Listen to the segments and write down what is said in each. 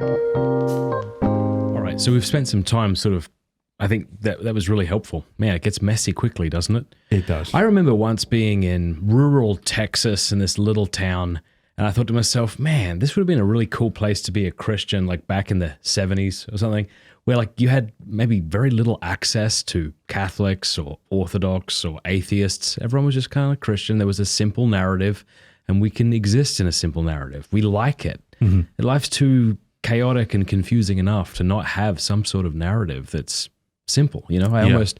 All right, so we've spent some time sort of, I think that was really helpful. Man, it gets messy quickly, doesn't it? It does. I remember once being in rural Texas in this little town, and I thought to myself, man, this would have been a really cool place to be a Christian, like back in the 70s or something, where like you had maybe very little access to Catholics or Orthodox or atheists. Everyone was just kind of Christian. There was a simple narrative, and we can exist in a simple narrative. We like it. Mm-hmm. Life's too chaotic and confusing enough to not have some sort of narrative that's simple. You know, I almost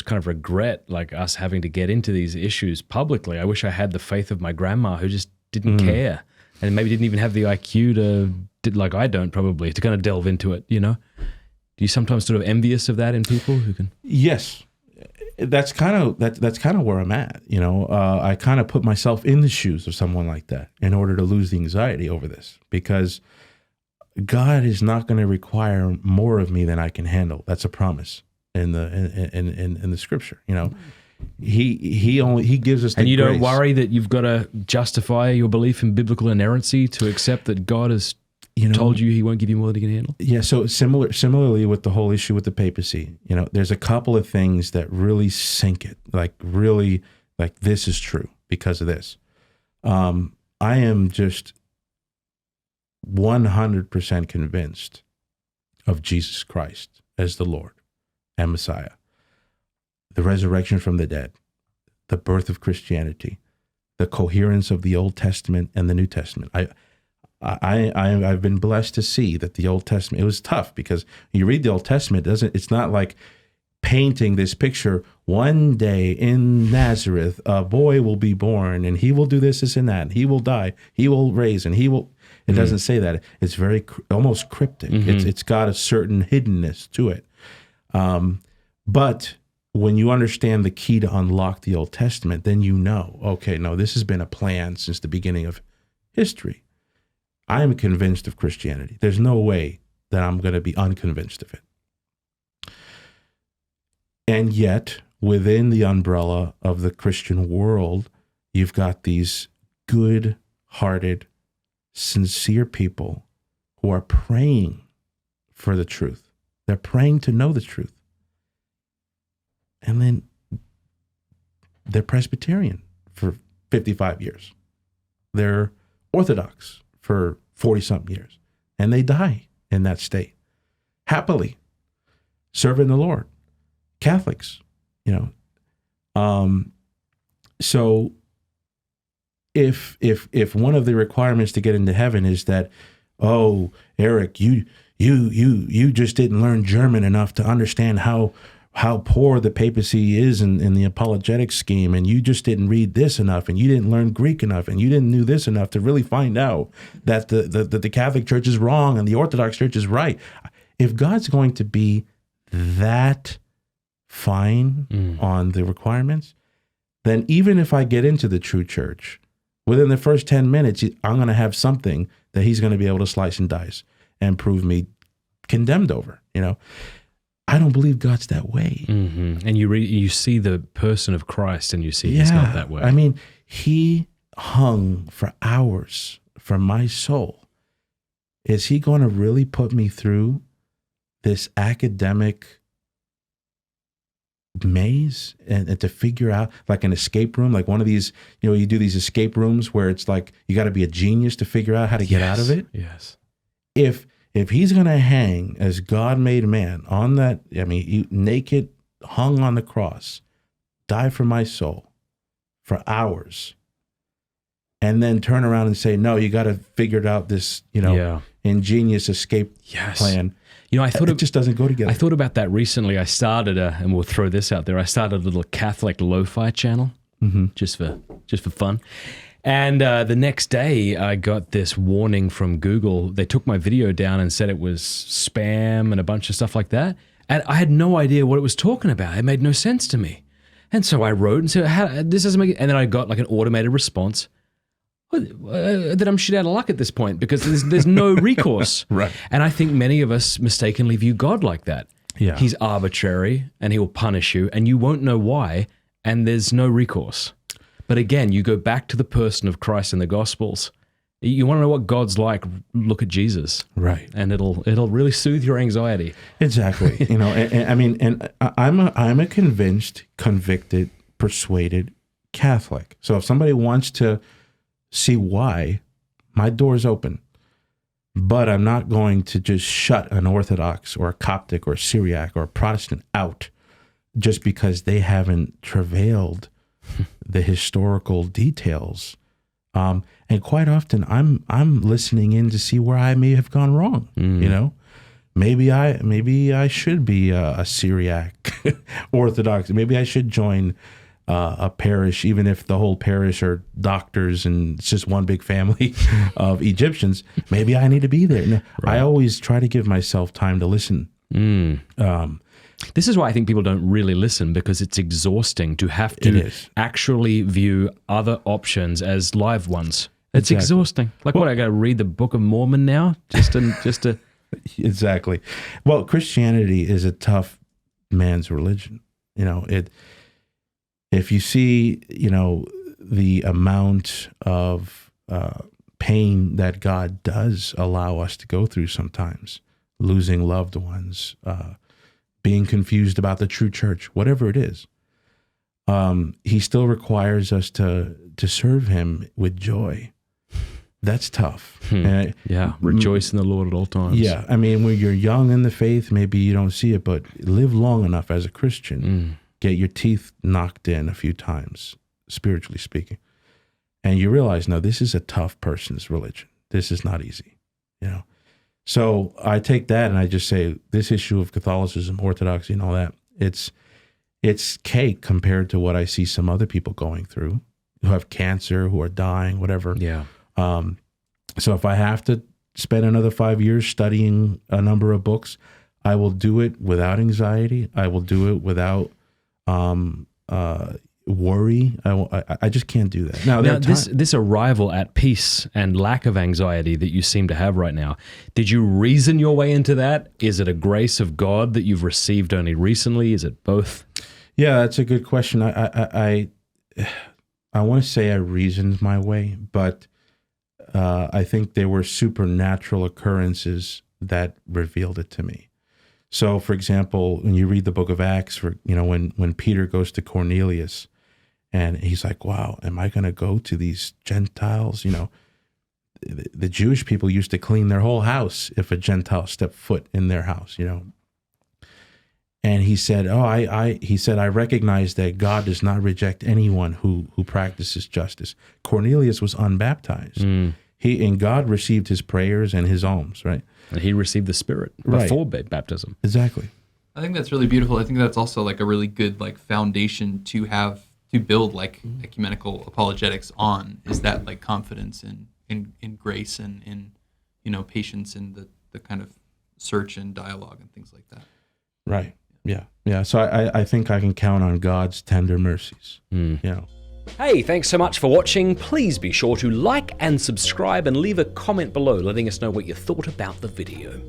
kind of regret like us having to get into these issues publicly. I wish I had the faith of my grandma who just didn't care and maybe didn't even have the IQ like I don't probably, to kind of delve into it, you know? Do you sometimes sort of envious of that in people who can? Yes. That's kind of where I'm at. You know, I kind of put myself in the shoes of someone like that in order to lose the anxiety over this, because God is not going to require more of me than I can handle. That's a promise in the Scripture. You know, He gives us the and you grace. Don't worry that you've got to justify your belief in biblical inerrancy to accept that God has told you He won't give you more than you can handle. Yeah. So similarly with the whole issue with the papacy, you know, there's a couple of things that really sink it. Like really, like this is true because of this. I am just 100% convinced of Jesus Christ as the Lord and Messiah, the resurrection from the dead, the birth of Christianity, the coherence of the Old Testament and the New Testament. I've been blessed to see that the Old Testament, it was tough because you read the Old Testament, it's not like painting this picture, one day in Nazareth, a boy will be born and he will do this, this, and that, and he will die, he will raise, and he will. It doesn't say that. It's very almost cryptic. It's got a certain hiddenness to it. But when you understand the key to unlock the Old Testament, then you know, okay, no, this has been a plan since the beginning of history. I am convinced of Christianity. There's no way that I'm going to be unconvinced of it. And yet, within the umbrella of the Christian world, you've got these good-hearted, sincere people who are praying for the truth. They're praying to know the truth. And then they're Presbyterian for 55 years. They're Orthodox for 40-something years. And they die in that state, happily, serving the Lord. Catholics, you know. So if one of the requirements to get into heaven is that, oh, Erick, you just didn't learn German enough to understand how poor the papacy is in the apologetic scheme, and you just didn't read this enough, and you didn't learn Greek enough, and you didn't know this enough to really find out that the Catholic Church is wrong and the Orthodox Church is right. If God's going to be that fine on the requirements, then even if I get into the true church, within the first 10 minutes, I'm going to have something that he's going to be able to slice and dice and prove me condemned over, you know. I don't believe God's that way. Mm-hmm. And you see the person of Christ and you see he's not that way. I mean, he hung for hours for my soul. Is he going to really put me through this academic maze and to figure out, like an escape room, like one of these, you know, you do these escape rooms where it's like you got to be a genius to figure out how to get out of it? Yes. If he's going to hang as God made man on that, I mean, naked, hung on the cross, die for my soul for hours, and then turn around and say, no, you got to figure out this, you know, ingenious escape plan. You know, I thought it just doesn't go together. I thought about that recently. I started and we'll throw this out there. I started a little Catholic lo-fi channel just for fun. And the next day, I got this warning from Google. They took my video down and said it was spam and a bunch of stuff like that. And I had no idea what it was talking about. It made no sense to me. And so I wrote and said, this doesn't make it. And then I got like an automated response that I'm shit out of luck at this point because there's no recourse. Right. And I think many of us mistakenly view God like that. Yeah. He's arbitrary and he will punish you and you won't know why. And there's no recourse. But again, you go back to the person of Christ in the Gospels You want to know what God's like? Look at Jesus, Right. and it'll really soothe your anxiety. Exactly. I'm a convinced, convicted, persuaded Catholic. So if somebody wants to see why, my door's open. But I'm not going to just shut an Orthodox or a Coptic or a Syriac or a Protestant out just because they haven't travailed the historical details. And quite often I'm listening in to see where I may have gone wrong. Maybe I should be a Syriac Orthodox. Maybe I should join a parish, even if the whole parish are doctors and it's just one big family of Egyptians. Maybe I need to be there. Now, right. I always try to give myself time to listen. This is why I think people don't really listen, because it's exhausting to have to actually view other options as live ones. It's exhausting. Like, I got to read the Book of Mormon now just to. Exactly. Well, Christianity is a tough man's religion. If you see, the amount of pain that God does allow us to go through sometimes, losing loved ones, being confused about the true church, whatever it is, he still requires us to serve him with joy. That's tough. Rejoice in the Lord at all times. Yeah, when you're young in the faith, maybe you don't see it, but live long enough as a Christian, get your teeth knocked in a few times, spiritually speaking, and you realize, no, this is a tough person's religion. This is not easy, So I take that and I just say, this issue of Catholicism, Orthodoxy, and all that, it's cake compared to what I see some other people going through, who have cancer, who are dying, whatever. Yeah. So if I have to spend another 5 years studying a number of books, I will do it without anxiety. I will do it without worry. I just can't do that. Now this arrival at peace and lack of anxiety that you seem to have right now, did you reason your way into that? Is it a grace of God that you've received only recently? Is it both? Yeah, that's a good question. I want to say I reasoned my way, but I think there were supernatural occurrences that revealed it to me. So, for example, when you read the book of Acts, when Peter goes to Cornelius, and he's like, wow, am I going to go to these Gentiles? The Jewish people used to clean their whole house if a Gentile stepped foot in their house, And he said, I recognize that God does not reject anyone who practices justice. Cornelius was unbaptized. And God received his prayers and his alms, right? And he received the Spirit before baptism. Exactly. I think that's really beautiful. I think that's also like a really good foundation to build ecumenical apologetics on, is that confidence in grace and in patience in the kind of search and dialogue and things like that. Right. Yeah. So I think I can count on God's tender mercies. Hey, thanks so much for watching. Please be sure to like and subscribe and leave a comment below letting us know what you thought about the video.